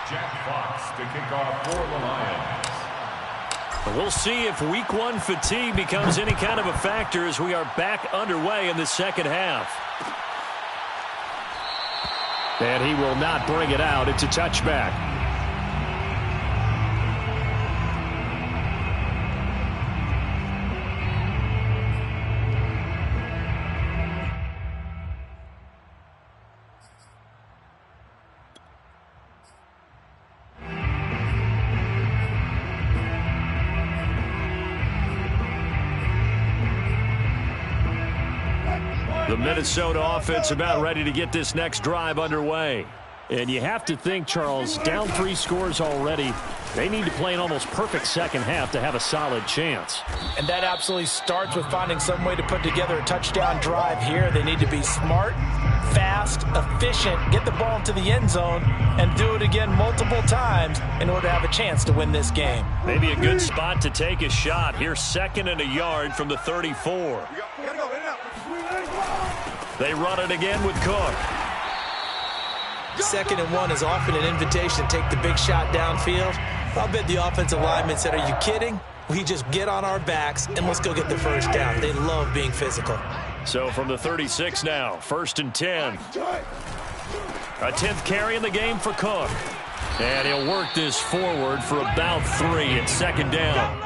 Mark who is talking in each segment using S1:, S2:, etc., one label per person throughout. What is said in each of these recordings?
S1: Jack Fox to kick off for the Lions.
S2: We'll see if week one fatigue becomes any kind of a factor as we are back underway in the second half. And he will not bring it out. It's a touchback. The Minnesota offense about ready to get this next drive underway. And you have to think, Charles, down 3 scores already. They need to play an almost perfect second half to have a solid chance.
S3: And that absolutely starts with finding some way to put together a touchdown drive here. They need to be smart, fast, efficient, get the ball into the end zone, and do it again multiple times in order to have a chance to win this game.
S2: Maybe a good spot to take a shot. Here's 2nd and a yard from the 34. They run it again with Cook.
S3: 2nd and 1 is often an invitation to take the big shot downfield. I'll bet the offensive lineman said, "Are you kidding? We just get on our backs and let's go get the first down." They love being physical.
S2: So from the 36 now, 1st and 10. A 10th carry in the game for Cook. And he'll work this forward for about 3 at 2nd down.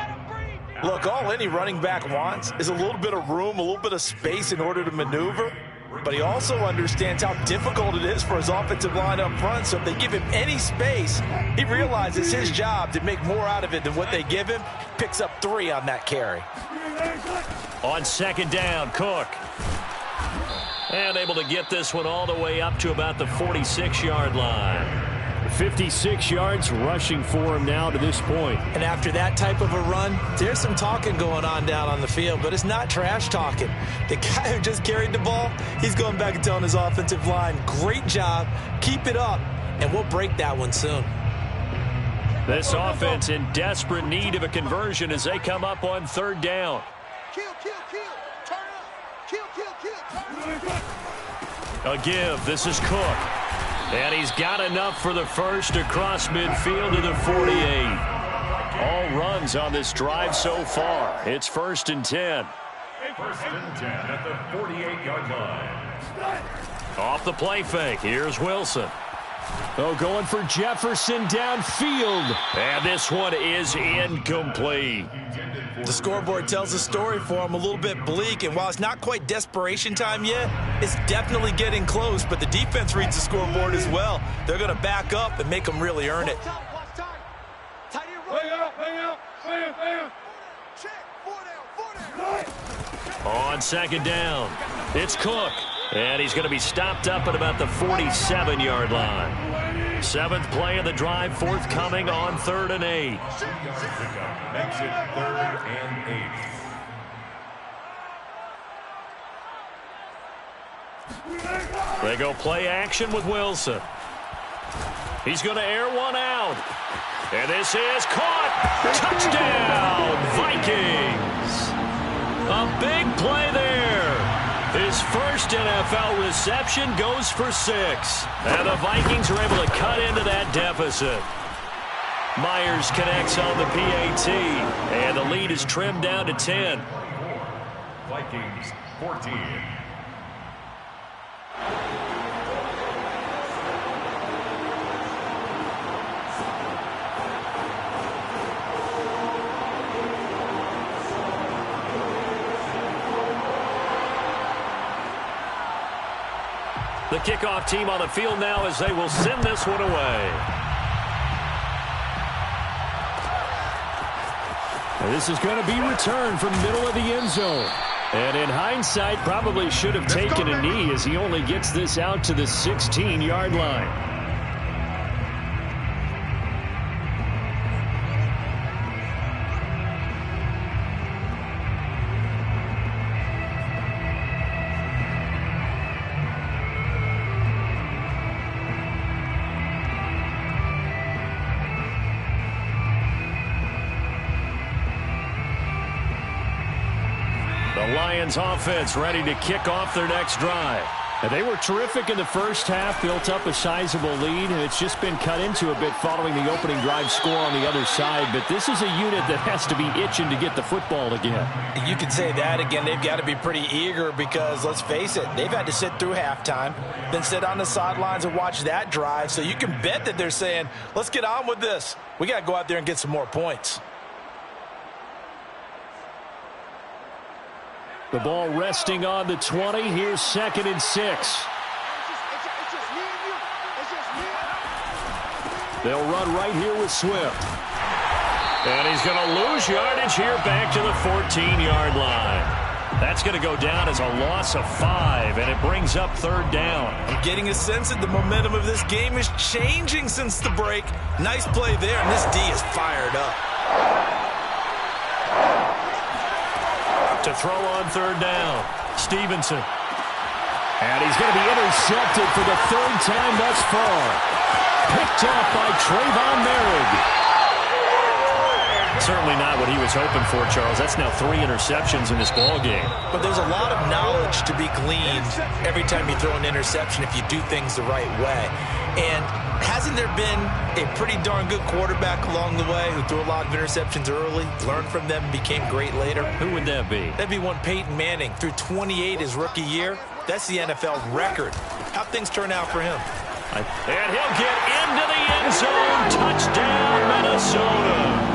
S3: Look, all any running back wants is a little bit of room, a little bit of space in order to maneuver. But he also understands how difficult it is for his offensive line up front. So if they give him any space, he realizes his job to make more out of it than what they give him. Picks up 3 on that carry.
S2: On 2nd down, Cook. And able to get this one all the way up to about the 46-yard line. 56 yards rushing for him now to this point.
S3: And after that type of a run, there's some talking going on down on the field, but it's not trash talking. The guy who just carried the ball, he's going back and telling his offensive line, "Great job, keep it up, and we'll break that one soon."
S2: This offense in desperate need of a conversion as they come up on 3rd down.
S4: Turn up.
S2: A give. This is Cook. And he's got enough for the first across midfield to the 48. All runs on this drive so far. It's 1st and 10.
S1: 1st and 10 at the 48-yard line.
S2: Off the play fake. Here's Wilson. Oh, going for Jefferson downfield. And this one is incomplete.
S3: The scoreboard tells a story for him, a little bit bleak, and while it's not quite desperation time yet, it's definitely getting close, but the defense reads the scoreboard as well. They're going to back up and make them really earn it.
S2: On 2nd down, it's Cook. And he's going to be stopped up at about the 47-yard line. 7th play of the drive, forthcoming on 3rd and 8.
S1: Makes it 3rd and 8.
S2: They go play action with Wilson. He's going to air one out. And this is caught. Touchdown, Vikings. A big play there. His first NFL reception goes for 6. And the Vikings are able to cut into that deficit. Myers connects on the PAT. And the lead is trimmed down to 10.
S1: Vikings 14.
S2: The kickoff team on the field now as they will send this one away. And this is going to be returned from middle of the end zone. And in hindsight, probably should have taken a knee as he only gets this out to the 16-yard line. The Lions offense ready to kick off their next drive. And they were terrific in the first half, built up a sizable lead, and it's just been cut into a bit following the opening drive score on the other side. But this is a unit that has to be itching to get the football again.
S3: You can say that again. They've got to be pretty eager because, let's face it, they've had to sit through halftime, then sit on the sidelines and watch that drive. So you can bet that they're saying, let's get on with this. We got to go out there and get some more points.
S2: The ball resting on the 20. Here's 2nd and 6. They'll run right here with Swift. And he's going to lose yardage here back to the 14-yard line. That's going to go down as a loss of 5, and it brings up 3rd down.
S3: I'm getting a sense that the momentum of this game is changing since the break. Nice play there, and this D is fired up.
S2: To throw on 3rd down, Stevenson. And he's going to be intercepted for the 3rd time thus far. Picked off by Trayvon Merrick. Certainly not what he was hoping for, Charles. That's now 3 interceptions in this ball game.
S3: But there's a lot of knowledge to be gleaned every time you throw an interception if you do things the right way. And hasn't there been a pretty darn good quarterback along the way who threw a lot of interceptions early, learned from them, became great later?
S2: Who would that be?
S3: That'd be one Peyton Manning. Threw 28 his rookie year. That's the NFL record. How'd things turn out for him?
S2: And he'll get into the end zone. Touchdown, Minnesota.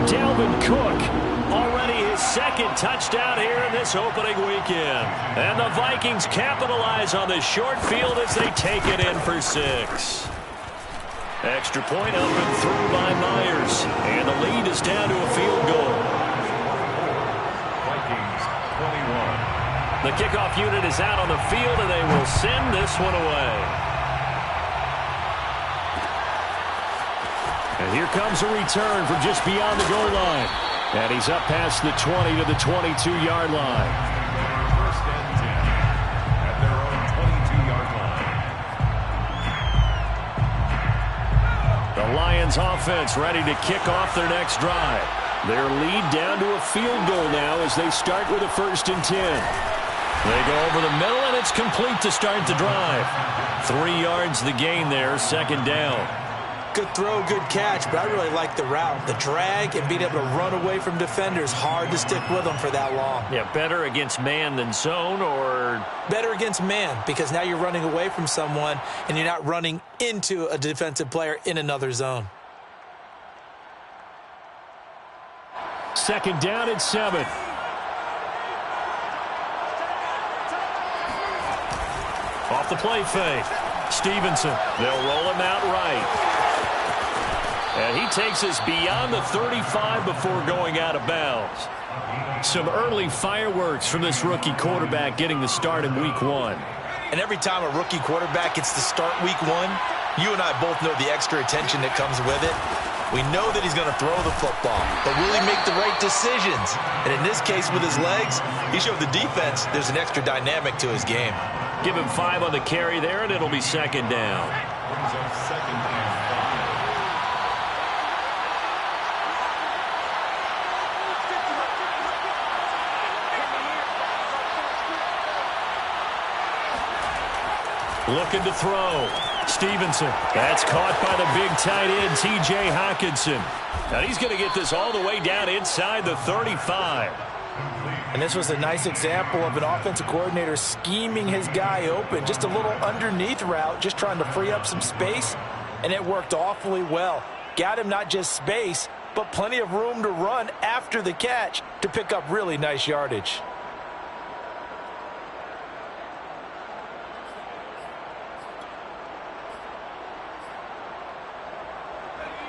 S2: Dalvin Cook, already his 2nd touchdown here in this opening weekend. And the Vikings capitalize on the short field as they take it in for 6. Extra point up and through by Myers. And the lead is down to a field goal.
S1: Vikings 21.
S2: The kickoff unit is out on the field, and they will send this one away. And here comes a return from just beyond the goal line. And he's up past the 20 to the 22-yard line.
S1: 1st and 10 at their own 22-yard line.
S2: The Lions offense ready to kick off their next drive. Their lead down to a field goal now as they start with a 1st and 10. They go over the middle, and it's complete to start the drive. 3 yards the gain there, 2nd down.
S3: Good throw, good catch, but I really like the route. The drag and being able to run away from defenders, hard to stick with them for that long.
S2: Yeah, better against man than zone, or?
S3: Better against man, because now you're running away from someone and you're not running into a defensive player in another zone.
S2: 2nd down and 7. Off the play fake. Stevenson. They'll roll him out right. And he takes us beyond the 35 before going out of bounds. Some early fireworks from this rookie quarterback getting the start in week 1.
S3: And every time a rookie quarterback gets to start week 1, you and I both know the extra attention that comes with it. We know that he's going to throw the football, but will he make the right decisions? And in this case with his legs, he showed the defense there's an extra dynamic to his game.
S2: Give him 5 on the carry there, and it'll be 2nd down.
S1: Brings up 2nd and 5.
S2: Looking to throw. Stevenson. That's caught by the big tight end, T.J. Hockenson. And he's going to get this all the way down inside the 35.
S3: And this was a nice example of an offensive coordinator scheming his guy open. Just a little underneath route, just trying to free up some space, and it worked awfully well. Got him not just space, but plenty of room to run after the catch to pick up really nice yardage.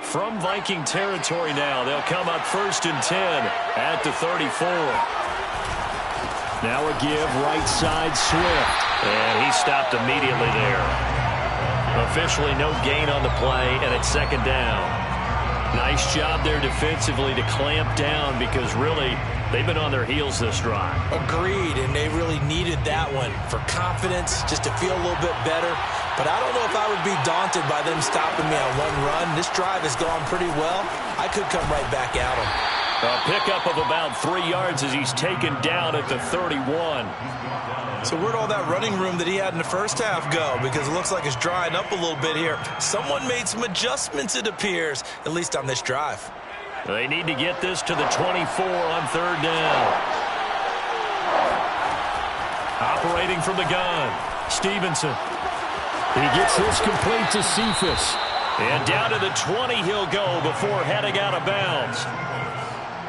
S2: From Viking territory now, they'll come up 1st and 10 at the 34. Now a give, right side, Swift. And he stopped immediately there. Officially no gain on the play, and it's 2nd down. Nice job there defensively to clamp down because really they've been on their heels this drive.
S3: Agreed, and they really needed that one for confidence, just to feel a little bit better. But I don't know if I would be daunted by them stopping me on one run. This drive has gone pretty well. I could come right back at them.
S2: A pickup of about 3 yards as he's taken down at the 31.
S3: So where'd all that running room that he had in the first half go? Because it looks like it's drying up a little bit here. Someone made some adjustments, it appears, at least on this drive.
S2: They need to get this to the 24 on 3rd down. Operating from the gun, Stevenson.
S5: He gets this complete to Cephas.
S2: And down to the 20 he'll go before heading out of bounds.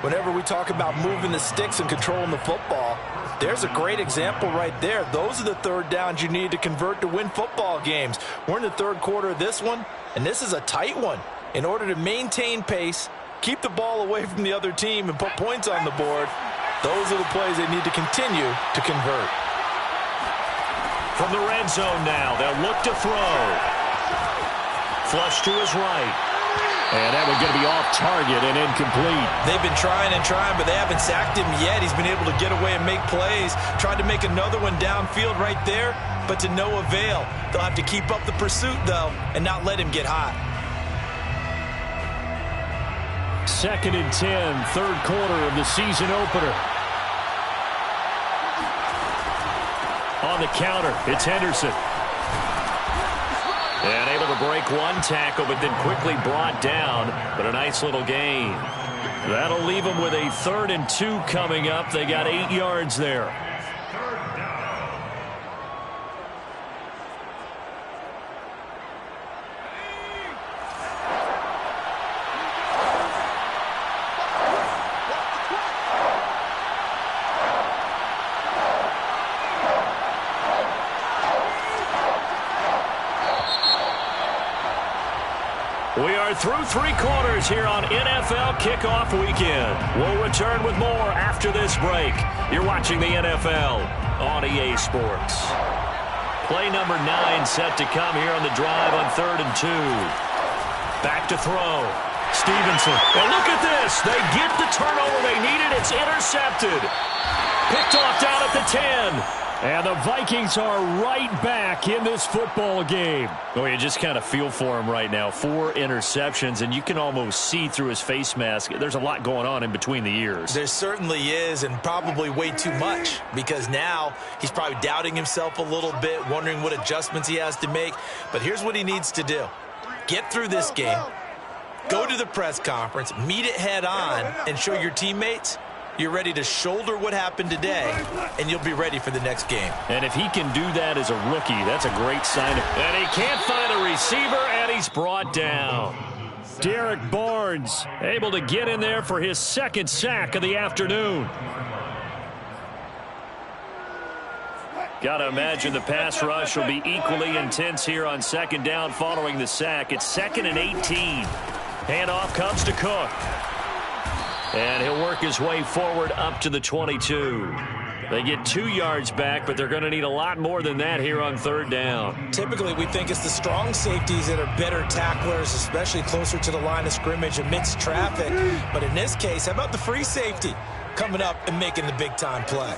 S3: Whenever we talk about moving the sticks and controlling the football, there's a great example right there. Those are the 3rd downs you need to convert to win football games. We're in the 3rd quarter of this one, and this is a tight one. In order to maintain pace, keep the ball away from the other team, and put points on the board, those are the plays they need to continue to convert.
S2: From the red zone now, they'll look to throw. Flush to his right.
S5: And that one's going to be off target and incomplete.
S3: They've been trying and trying, but they haven't sacked him yet. He's been able to get away and make plays. Tried to make another one downfield right there, but to no avail. They'll have to keep up the pursuit, though, and not let him get hot.
S5: 2nd and 10, 3rd quarter of the season opener.
S2: On the counter, it's Henderson. And able to break one tackle, but then quickly brought down. But a nice little gain. That'll leave them with a 3rd and 2 coming up. They got 8 yards there. We are through 3 quarters here on NFL Kickoff Weekend. We'll return with more after this break. You're watching the NFL on EA Sports. Play number 9 set to come here on the drive on 3rd and 2. Back to throw. Stevenson. And look at this. They get the turnover they needed. It's intercepted. Picked off down at the 10.
S5: And the Vikings are right back in this football game.
S2: Oh, you just kind of feel for him right now. 4 interceptions, and you can almost see through his face mask. There's a lot going on in between the ears.
S3: There certainly is, and probably way too much, because now he's probably doubting himself a little bit, wondering what adjustments he has to make. But here's what he needs to do. Get through this game, go to the press conference, meet it head on, and show your teammates you're ready to shoulder what happened today, and you'll be ready for the next game.
S2: And if he can do that as a rookie, that's a great sign. And he can't find a receiver, and he's brought down.
S5: Derek Barnes able to get in there for his 2nd sack of the afternoon.
S2: Got to imagine the pass rush will be equally intense here on 2nd down following the sack. It's 2nd and 18. Handoff comes to Cook. And he'll work his way forward up to the 22. They get 2 yards back, but they're going to need a lot more than that here on 3rd down.
S3: Typically, we think it's the strong safeties that are better tacklers, especially closer to the line of scrimmage amidst traffic. But in this case, how about the free safety coming up and making the big-time play?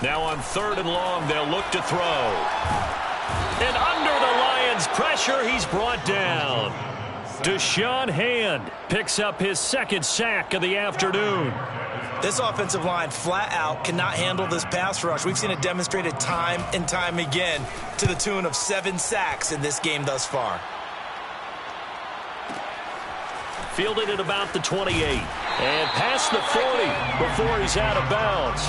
S2: Now on 3rd and long, they'll look to throw. And under the Lions' pressure, he's brought down.
S5: Deshaun Hand picks up his 2nd sack of the afternoon.
S3: This offensive line flat out cannot handle this pass rush. We've seen it demonstrated time and time again to the tune of 7 sacks in this game thus far.
S2: Fielded at about the 28. And past the 40 before he's out of bounds.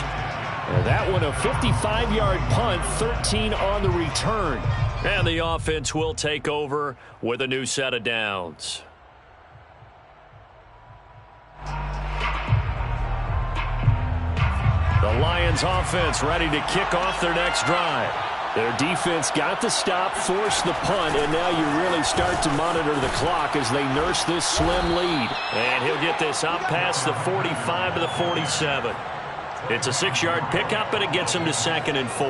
S5: And that one a 55-yard punt, 13 on the return.
S2: And the offense will take over with a new set of downs. The Lions offense ready to kick off their next drive.
S5: Their defense got the stop, forced the punt, and now you really start to monitor the clock as they nurse this slim lead.
S2: And he'll get this up past the 45 to the 47. It's a 6-yard pickup, and it gets him to 2nd and 4.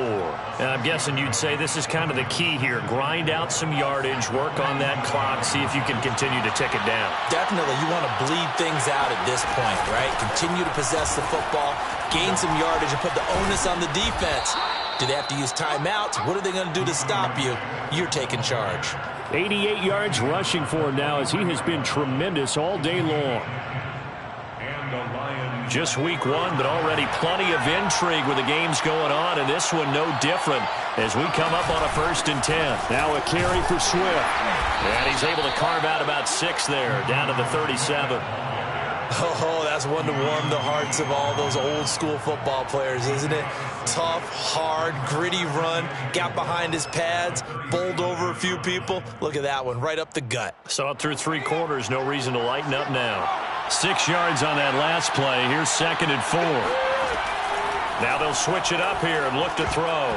S2: I'm guessing you'd say this is kind of the key here. Grind out some yardage, work on that clock, see if you can continue to tick it down.
S3: Definitely, you want to bleed things out at this point, right? Continue to possess the football, gain some yardage, and put the onus on the defense. Do they have to use timeouts? What are they going to do to stop you? You're taking charge.
S5: 88 yards rushing for him now as he has been tremendous all day long.
S2: Just week 1, but already plenty of intrigue with the games going on, and this one no different as we come up on a 1st and 10.
S5: Now a carry for Swift.
S2: And he's able to carve out about 6 there, down to the 37.
S3: Oh, that's one to warm the hearts of all those old-school football players, isn't it? Tough, hard, gritty run, got behind his pads, bowled over a few people. Look at that one, right up the gut.
S2: Saw it through 3 quarters, no reason to lighten up now. 6 yards on that last play. Here's 2nd and 4. Now they'll switch it up here and look to throw.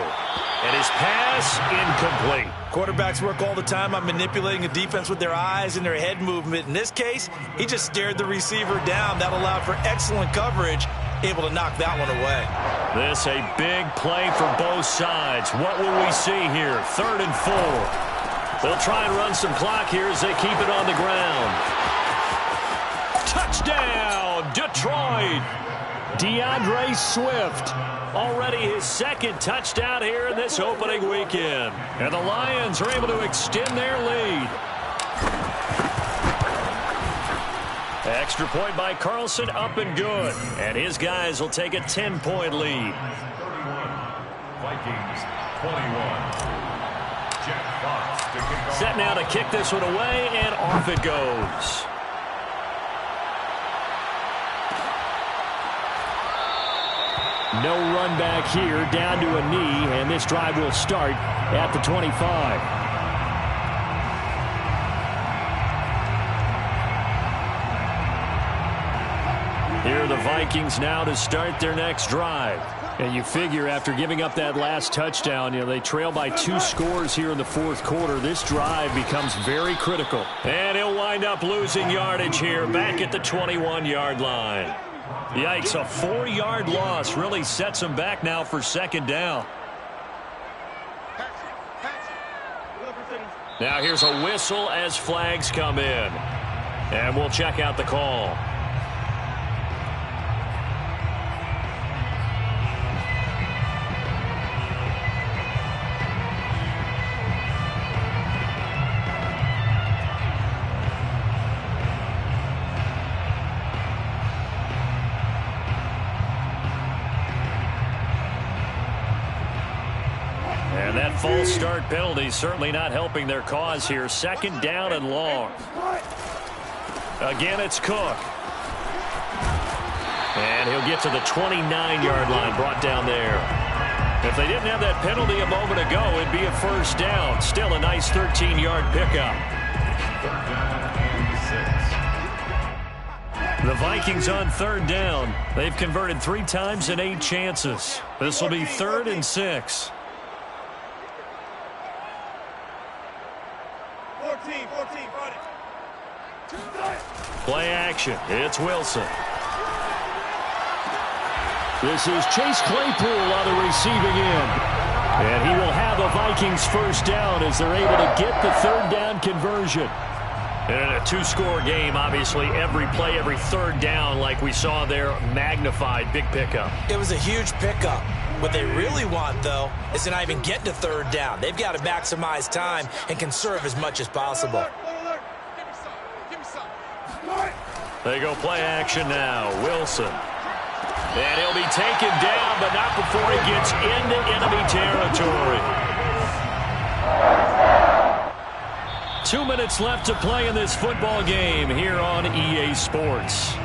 S2: And his pass, incomplete.
S3: Quarterbacks work all the time on manipulating a defense with their eyes and their head movement. In this case, he just stared the receiver down. That allowed for excellent coverage, able to knock that one away.
S2: This a big play for both sides. What will we see here? 3rd and 4. They'll try and run some clock here as they keep it on the ground. Touchdown, Detroit!
S5: DeAndre Swift.
S2: Already his 2nd touchdown here in this opening weekend. And the Lions are able to extend their lead. Extra point by Carlson, up and good. And his guys will take a 10-point lead.
S1: 31, Vikings 21. Jack Fox to kick off.
S2: Set now to kick this one away, and off it goes.
S5: No run back here, down to a knee, and this drive will start at the 25.
S2: Here are the Vikings now to start their next drive.
S5: And you figure after giving up that last touchdown, they trail by 2 scores here in the 4th quarter. This drive becomes very critical.
S2: And he'll wind up losing yardage here back at the 21-yard line. Yikes, a 4-yard loss really sets him back now for 2nd down. Now here's a whistle as flags come in. And we'll check out the call. And that false start penalty certainly not helping their cause here. 2nd down and long. Again, it's Cook. And he'll get to the 29-yard line, brought down there. If they didn't have that penalty a moment ago, it'd be a 1st down. Still a nice 13-yard pickup.
S1: 3rd down and 6.
S2: The Vikings on 3rd down. They've converted 3 times in 8 chances. This will be 3rd and 6.
S4: 14, run it.
S2: Play action. It's Wilson.
S5: This is Chase Claypool on the receiving end. And he will have the Vikings 1st down as they're able to get the 3rd down conversion.
S2: And in a 2-score game, obviously, every play, every 3rd down, like we saw there, magnified. Big pickup.
S3: It was a huge pickup. What they really want, though, is to not even get to 3rd down. They've got to maximize time and conserve as much as possible.
S2: They go play action now. Wilson. And he'll be taken down, but not before he gets into enemy territory. 2 minutes left to play in this football game here on EA Sports.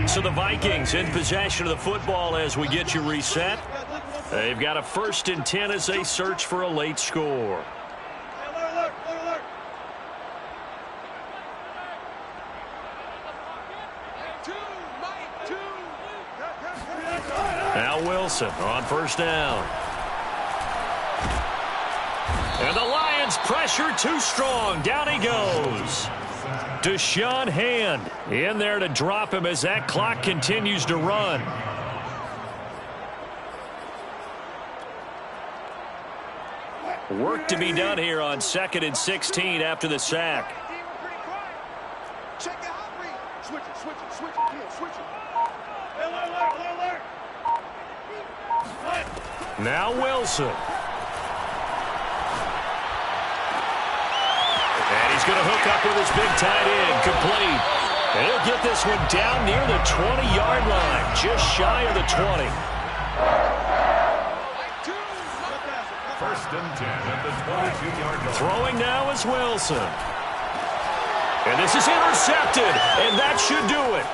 S2: So the Vikings in possession of the football as we get you reset. They've got a 1st and 10 as they search for a late score. Now Wilson on 1st down. And the Lions pressure too strong. Down he goes.
S5: Deshaun Hand in there to drop him as that clock continues to run. Work to be done here on 2nd and 16 after the sack.
S4: Check out read. Switch it, kid, switch it. Alert.
S5: Now Wilson. And he's going to hook up with his big tight end, complete. And he'll get this one down near the 20-yard line, just shy of the 20.
S1: 1st and 10 at the 22-yard line.
S5: Throwing now is Wilson. And this is intercepted, and that should do it.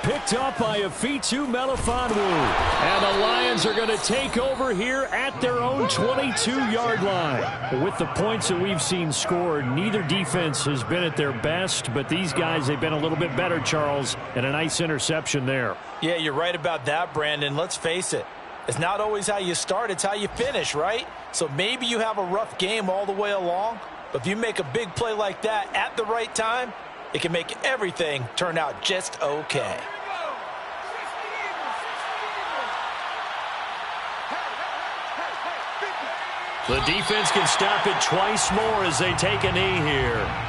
S5: Picked up by Afitu Melifonwu. And the Lions are going to take over here at their own 22-yard line. With the points that we've seen scored, neither defense has been at their best, but these guys, they've been a little bit better, Charles, and a nice interception there.
S3: Yeah, you're right about that, Brandon. Let's face it. It's not always how you start, it's how you finish, right? So maybe you have a rough game all the way along, but if you make a big play like that at the right time, it can make everything turn out just okay.
S5: The defense can stop it twice more as they take a knee here.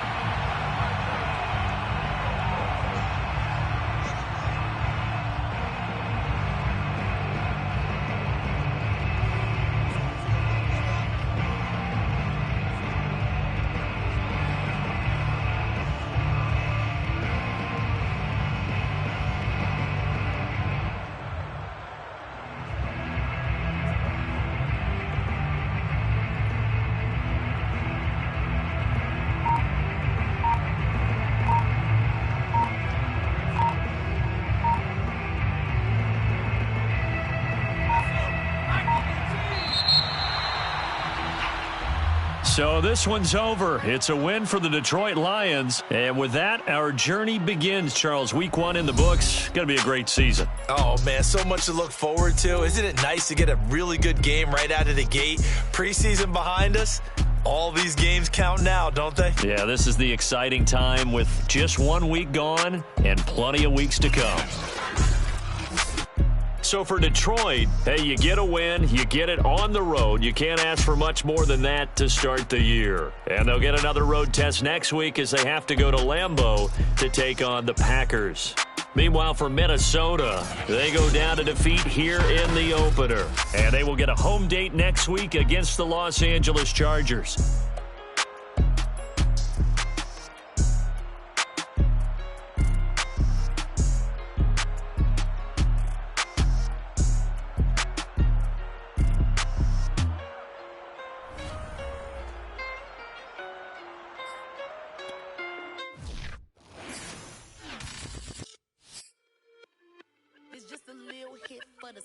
S5: So this one's over. It's a win for the Detroit Lions. And with that, our journey begins, Charles. Week 1 in the books. Going to be a great season.
S3: Oh, man, so much to look forward to. Isn't it nice to get a really good game right out of the gate? Preseason behind us. All these games count now, don't they?
S5: Yeah, this is the exciting time with just 1 week gone and plenty of weeks to come. So for Detroit, hey, you get a win, you get it on the road. You can't ask for much more than that to start the year. And they'll get another road test next week as they have to go to Lambeau to take on the Packers. Meanwhile, for Minnesota, they go down to defeat here in the opener. And they will get a home date next week against the Los Angeles Chargers.